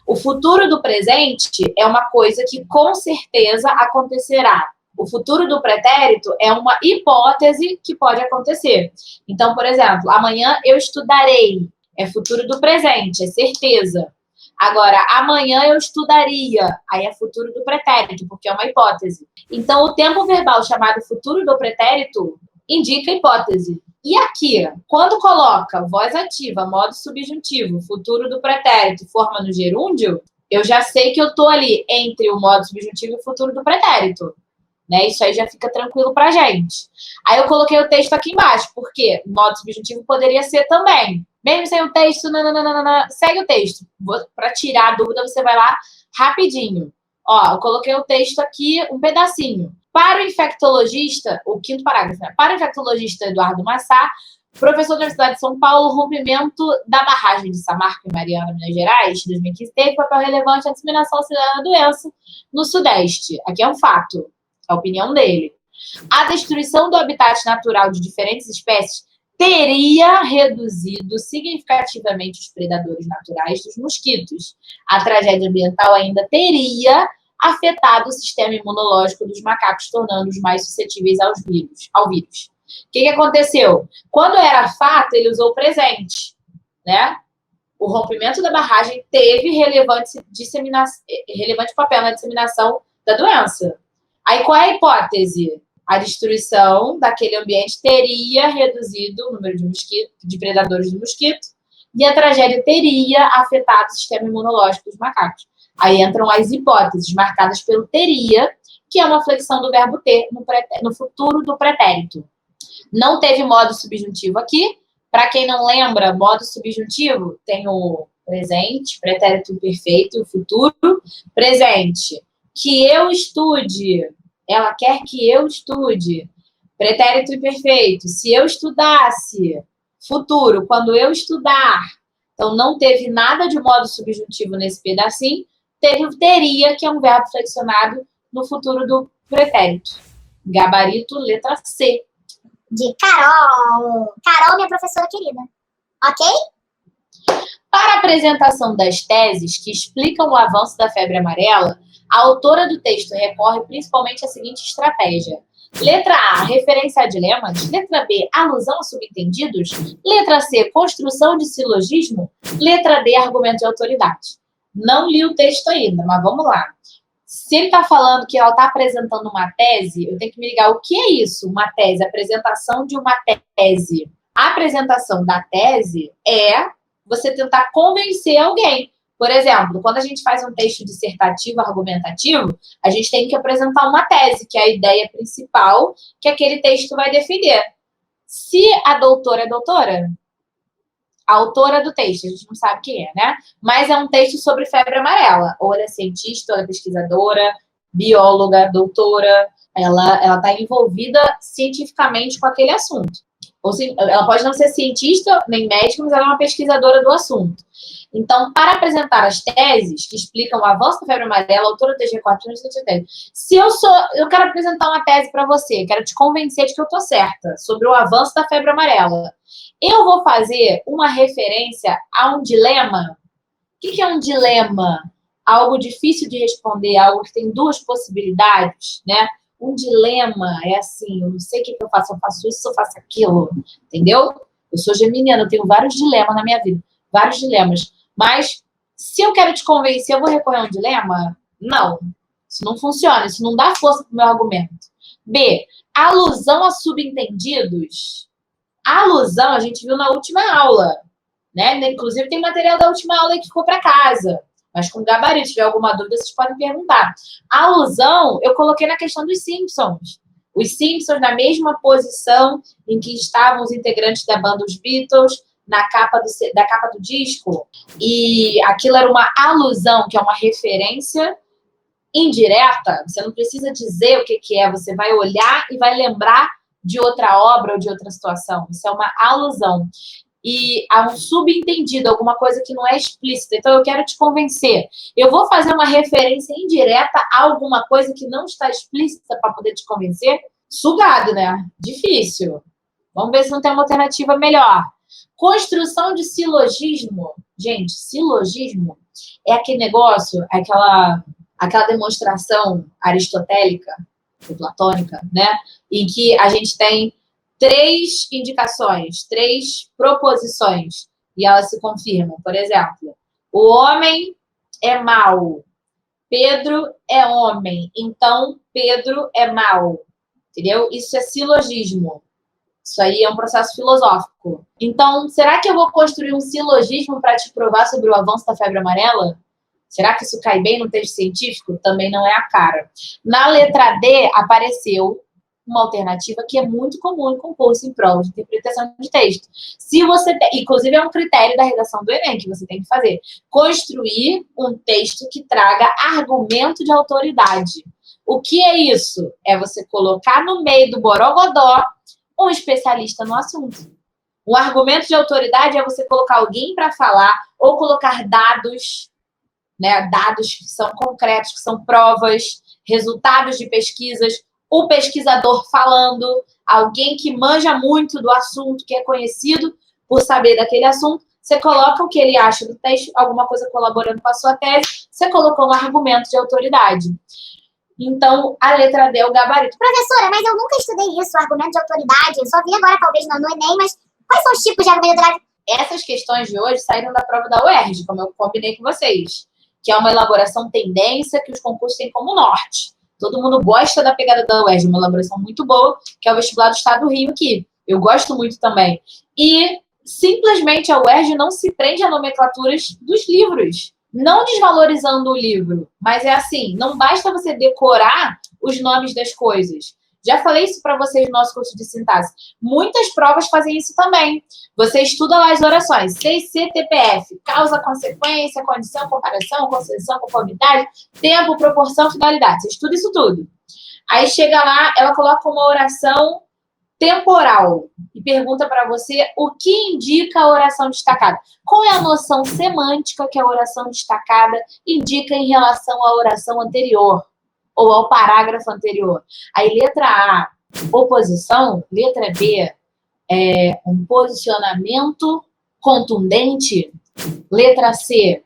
O futuro do presente é uma coisa que com certeza acontecerá. O futuro do pretérito é uma hipótese que pode acontecer. Então, por exemplo, amanhã eu estudarei. É futuro do presente, é certeza. Agora, amanhã eu estudaria. Aí é futuro do pretérito, porque é uma hipótese. Então, o tempo verbal chamado futuro do pretérito indica hipótese. E aqui, quando coloca voz ativa, modo subjuntivo, futuro do pretérito, forma no gerúndio, eu já sei que eu estou ali entre o modo subjuntivo e o futuro do pretérito. Né? Isso aí já fica tranquilo pra gente. Aí eu coloquei o texto aqui embaixo, porque o modo subjuntivo poderia ser também. Mesmo sem o texto, segue o texto. Para tirar a dúvida, você vai lá rapidinho. Ó, eu coloquei o texto aqui, um pedacinho. Para o infectologista, o quinto parágrafo, né? Para o infectologista Eduardo Massá, professor da Universidade de São Paulo, o rompimento da barragem de Samarco e Mariana, Minas Gerais, de 2015, teve papel relevante na disseminação da doença no Sudeste. Aqui é um fato, a opinião dele. A destruição do habitat natural de diferentes espécies teria reduzido significativamente os predadores naturais dos mosquitos. A tragédia ambiental ainda teria afetado o sistema imunológico dos macacos, tornando-os mais suscetíveis ao vírus. O que aconteceu? Quando era fato, ele usou o presente, né? O rompimento da barragem teve relevante papel na disseminação da doença. Aí, qual é a hipótese? A destruição daquele ambiente teria reduzido o número de predadores do mosquito e a tragédia teria afetado o sistema imunológico dos macacos. Aí entram as hipóteses, marcadas pelo teria, que é uma flexão do verbo ter no futuro do pretérito. Não teve modo subjuntivo aqui. Para quem não lembra, modo subjuntivo tem o presente, pretérito perfeito, o futuro. Presente, que eu estude. Ela quer que eu estude. Pretérito imperfeito. Se eu estudasse. Futuro, quando eu estudar. Então, não teve nada de modo subjuntivo nesse pedacinho. Teve o teria, que é um verbo flexionado no futuro do pretérito. Gabarito, letra C. De Carol. Carol, minha professora querida. Ok? Para a apresentação das teses que explicam o avanço da febre amarela, a autora do texto recorre principalmente à seguinte estratégia. Letra A, referência a dilemas. Letra B, alusão a subentendidos. Letra C, construção de silogismo. Letra D, argumento de autoridade. Não li o texto ainda, mas vamos lá. Se ele está falando que ela está apresentando uma tese, eu tenho que me ligar o que é isso, uma tese, apresentação de uma tese. A apresentação da tese é você tentar convencer alguém. Por exemplo, quando a gente faz um texto dissertativo, argumentativo, a gente tem que apresentar uma tese, que é a ideia principal que aquele texto vai defender. Se a doutora é doutora, a autora do texto, a gente não sabe quem é, né? Mas é um texto sobre febre amarela. Ou ela é cientista, ou ela é pesquisadora, bióloga, doutora. Ela está envolvida cientificamente com aquele assunto. Ou seja, ela pode não ser cientista nem médica, mas ela é uma pesquisadora do assunto. Então, para apresentar as teses que explicam o avanço da febre amarela, a autora do texto recorte, se eu quero apresentar uma tese para você, quero te convencer de que eu estou certa sobre o avanço da febre amarela, eu vou fazer uma referência a um dilema. O que é um dilema? Algo difícil de responder, algo que tem duas possibilidades, né? Um dilema é assim, eu não sei o que eu faço isso, eu faço aquilo, entendeu? Eu sou geminiana, eu tenho vários dilemas na minha vida, vários dilemas. Mas, se eu quero te convencer, eu vou recorrer a um dilema? Não. Isso não funciona, isso não dá força para o meu argumento. B, alusão a subentendidos. A alusão a gente viu na última aula, né? Inclusive, tem material da última aula aí que ficou para casa. Mas com gabarito, se tiver alguma dúvida, vocês podem perguntar. A alusão, eu coloquei na questão dos Simpsons. Os Simpsons na mesma posição em que estavam os integrantes da banda Os Beatles, da capa do disco, e aquilo era uma alusão, que é uma referência indireta. Você não precisa dizer o que é, você vai olhar e vai lembrar de outra obra ou de outra situação. Isso é uma alusão. e há um subentendido, alguma coisa que não é explícita. Então, eu quero te convencer. Eu vou fazer uma referência indireta a alguma coisa que não está explícita para poder te convencer? Sugado, né? Difícil. Vamos ver se não tem uma alternativa melhor. Construção de silogismo. Gente, silogismo é aquele negócio, aquela demonstração aristotélica, ou platônica, né? Em que a gente tem 3 indicações, 3 proposições, e elas se confirmam. Por exemplo, o homem é mau, Pedro é homem, então Pedro é mau. Entendeu? Isso é silogismo. Isso aí é um processo filosófico. Então, será que eu vou construir um silogismo para te provar sobre o avanço da febre amarela? Será que isso cai bem no texto científico? Também não é a cara. Na letra D, apareceu uma alternativa que é muito comum em concurso em prova de interpretação de texto. Se você inclusive, é um critério da redação do Enem que você tem que fazer. Construir um texto que traga argumento de autoridade. O que é isso? É você colocar no meio do borogodó um especialista no assunto. Um argumento de autoridade é você colocar alguém para falar ou colocar dados, né? Dados que são concretos, que são provas, resultados de pesquisas, o pesquisador falando, alguém que manja muito do assunto, que é conhecido por saber daquele assunto. Você coloca o que ele acha do texto, alguma coisa colaborando com a sua tese, você colocou um argumento de autoridade. Então, a letra D é o gabarito. Professora, mas eu nunca estudei isso, argumento de autoridade. Eu só vi agora, talvez, no Enem, mas quais são os tipos de argumento de autoridade? Essas questões de hoje saíram da prova da UERJ, como eu combinei com vocês, que é uma elaboração tendência que os concursos têm como norte. Todo mundo gosta da pegada da UERJ, uma elaboração muito boa, que é o vestibular do Estado do Rio aqui. Eu gosto muito também. E, simplesmente, a UERJ não se prende a nomenclaturas dos livros. Não desvalorizando o livro, mas é assim, não basta você decorar os nomes das coisas. Já falei isso para vocês no nosso curso de sintaxe. Muitas provas fazem isso também. Você estuda lá as orações, CCTPF, causa, consequência, condição, comparação, concessão, conformidade, tempo, proporção, finalidade. Você estuda isso tudo. Aí chega lá, ela coloca uma oração temporal e pergunta para você o que indica a oração destacada. Qual é a noção semântica que a oração destacada indica em relação à oração anterior ou ao parágrafo anterior? Aí, letra A, oposição. Letra B, um posicionamento contundente. Letra C,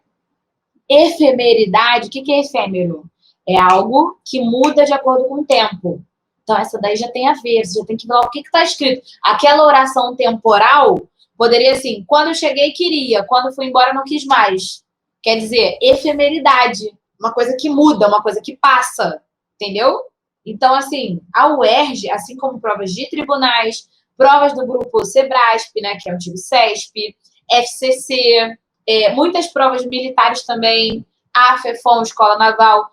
efemeridade. O que é efêmero? É algo que muda de acordo com o tempo. Então, essa daí já tem a ver, você já tem que ver o que está escrito. Aquela oração temporal poderia assim, quando eu cheguei queria, quando fui embora não quis mais. Quer dizer, efemeridade, uma coisa que muda, uma coisa que passa, entendeu? Então, assim, a UERJ, assim como provas de tribunais, provas do grupo SEBRASP, né, que é o antigo CESP, FCC, muitas provas militares também, a FEFOM, Escola Naval,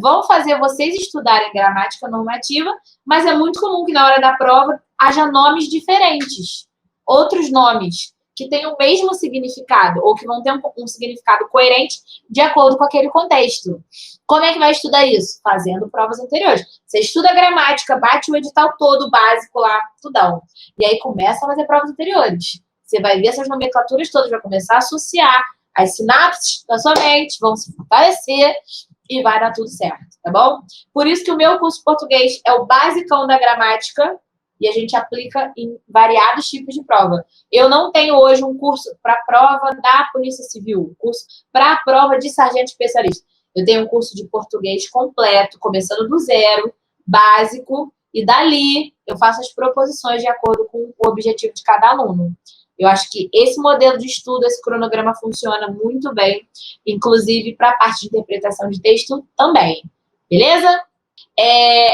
vão fazer vocês estudarem gramática normativa, mas é muito comum que na hora da prova haja nomes diferentes. Outros nomes que têm o mesmo significado ou que vão ter um significado coerente de acordo com aquele contexto. Como é que vai estudar isso? Fazendo provas anteriores. Você estuda a gramática, bate o edital todo básico lá, tudão. E aí começa a fazer provas anteriores. Você vai ver essas nomenclaturas todas, vai começar a associar as sinapses da sua mente, vão se fortalecer e vai dar tudo certo, tá bom? Por isso que o meu curso de português é o basicão da gramática e a gente aplica em variados tipos de prova. Eu não tenho hoje um curso para prova da Polícia Civil, curso para a prova de sargento especialista. Eu tenho um curso de português completo, começando do zero, básico, e dali eu faço as proposições de acordo com o objetivo de cada aluno. Eu acho que esse modelo de estudo, esse cronograma funciona muito bem, inclusive para a parte de interpretação de texto também. Beleza?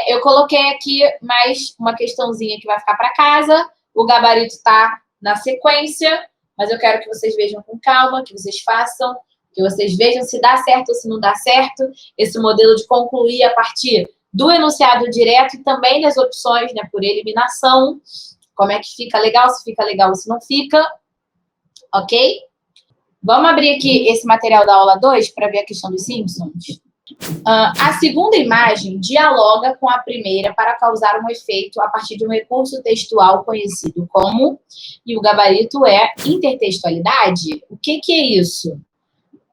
Eu coloquei aqui mais uma questãozinha que vai ficar para casa. O gabarito está na sequência, mas eu quero que vocês vejam com calma, que vocês façam, que vocês vejam se dá certo ou se não dá certo. Esse modelo de concluir a partir do enunciado direto e também das opções, né, por eliminação. Como é que fica legal, se fica legal ou se não fica. Ok? Vamos abrir aqui esse material da aula 2 para ver a questão dos Simpsons. A segunda imagem dialoga com a primeira para causar um efeito a partir de um recurso textual conhecido como, e o gabarito é intertextualidade. O que é isso?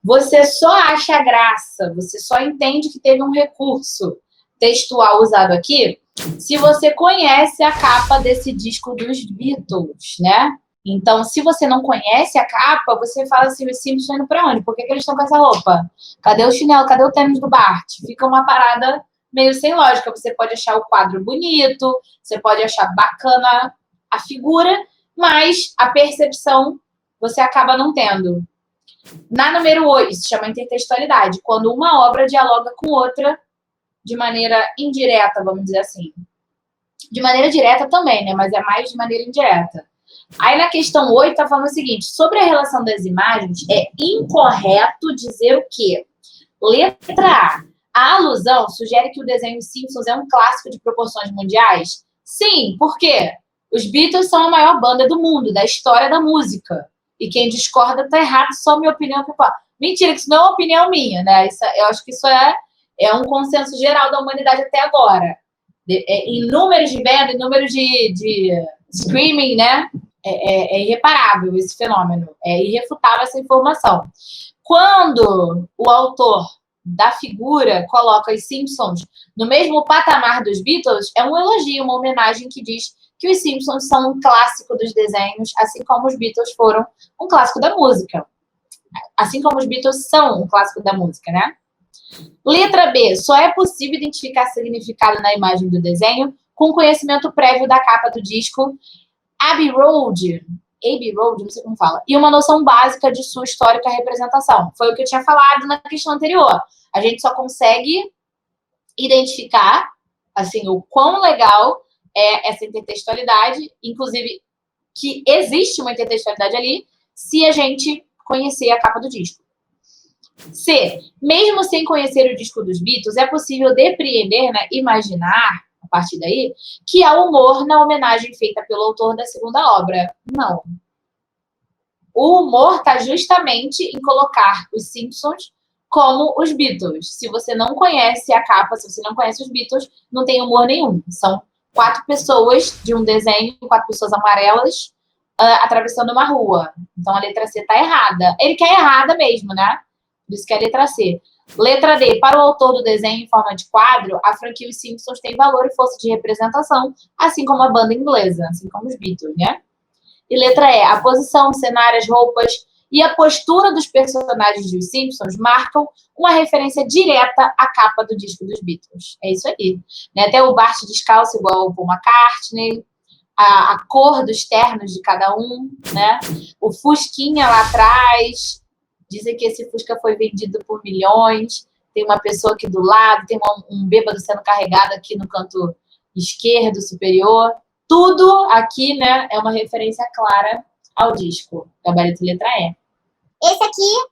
Você só acha graça, você só entende que teve um recurso textual usado aqui se você conhece a capa desse disco dos Beatles, né? Então, se você não conhece a capa, você fala assim, os Simpsons estão indo pra onde? Por que eles estão com essa roupa? Cadê o chinelo? Cadê o tênis do Bart? Fica uma parada meio sem lógica. Você pode achar o quadro bonito, você pode achar bacana a figura, mas a percepção você acaba não tendo. Na número 8, isso se chama intertextualidade, quando uma obra dialoga com outra de maneira indireta, vamos dizer assim. De maneira direta também, né? Mas é mais de maneira indireta. Aí na questão 8 está falando o seguinte, sobre a relação das imagens, é incorreto dizer o quê? Letra A. A alusão sugere que o desenho Simpsons é um clássico de proporções mundiais? Sim, por quê? Os Beatles são a maior banda do mundo, da história da música. E quem discorda tá errado, só minha opinião. Mentira, que isso não é uma opinião minha, né? Eu acho que isso é um consenso geral da humanidade até agora. Em números de venda, em números de streaming, né? É irreparável esse fenômeno. É irrefutável essa informação. Quando o autor da figura coloca os Simpsons no mesmo patamar dos Beatles, é um elogio, uma homenagem que diz que os Simpsons são um clássico dos desenhos, assim como os Beatles foram um clássico da música. Assim como os Beatles são um clássico da música, né? Letra B. Só é possível identificar significado na imagem do desenho com conhecimento prévio da capa do disco Abbey Road, não sei como fala, e uma noção básica de sua histórica representação. Foi o que eu tinha falado na questão anterior. A gente só consegue identificar, assim, o quão legal é essa intertextualidade, inclusive que existe uma intertextualidade ali, se a gente conhecer a capa do disco. C. Mesmo sem conhecer o disco dos Beatles, é possível depreender, né, imaginar, a partir daí, que há humor na homenagem feita pelo autor da segunda obra. Não. O humor está justamente em colocar os Simpsons como os Beatles. Se você não conhece a capa, se você não conhece os Beatles, não tem humor nenhum. São 4 pessoas de um desenho, 4 pessoas amarelas, atravessando uma rua. Então a letra C está errada. Ele quer errada mesmo, né? Por isso que é a letra C. Letra D. Para o autor do desenho em forma de quadro, a franquia Os Simpsons tem valor e força de representação, assim como a banda inglesa, assim como os Beatles, né? E letra E. A posição, cenários, roupas e a postura dos personagens dos Simpsons marcam uma referência direta à capa do disco dos Beatles. É isso aí. Né? Até o Bart descalço igual o Paul McCartney, a cor dos ternos de cada um, né? O Fusquinha lá atrás. Dizem que esse Fusca foi vendido por milhões. Tem uma pessoa aqui do lado, tem um bêbado sendo carregado aqui no canto esquerdo, superior. Tudo aqui, né, é uma referência clara ao disco. Gabarito letra E. Esse aqui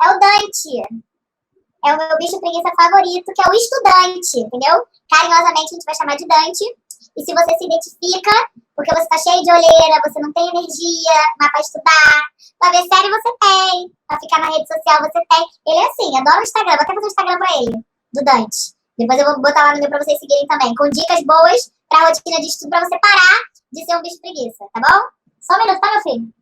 é o Dante. É o meu bicho preguiça favorito, que é o estudante, entendeu? Carinhosamente a gente vai chamar de Dante. E se você se identifica, porque você tá cheio de olheira, você não tem energia, não é pra estudar, pra ver série você tem, pra ficar na rede social você tem. Ele é assim, adora o Instagram, vou até fazer um Instagram pra ele, do Dante. Depois eu vou botar lá no meu pra vocês seguirem também, com dicas boas pra rotina de estudo, pra você parar de ser um bicho preguiça, tá bom? Só um minuto, tá, meu filho?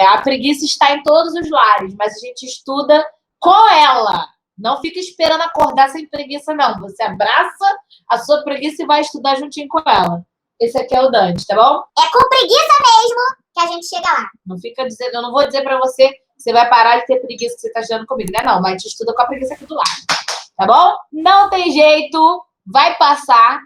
A preguiça está em todos os lares, mas a gente estuda com ela. Não fica esperando acordar sem preguiça, não. Você abraça a sua preguiça e vai estudar juntinho com ela. Esse aqui é o Dante, tá bom? É com preguiça mesmo que a gente chega lá. Não fica dizendo, eu não vou dizer pra você que você vai parar de ter preguiça que você tá estudando comigo, né? Não, mas a gente estuda com a preguiça aqui do lado. Tá bom? Não tem jeito, vai passar.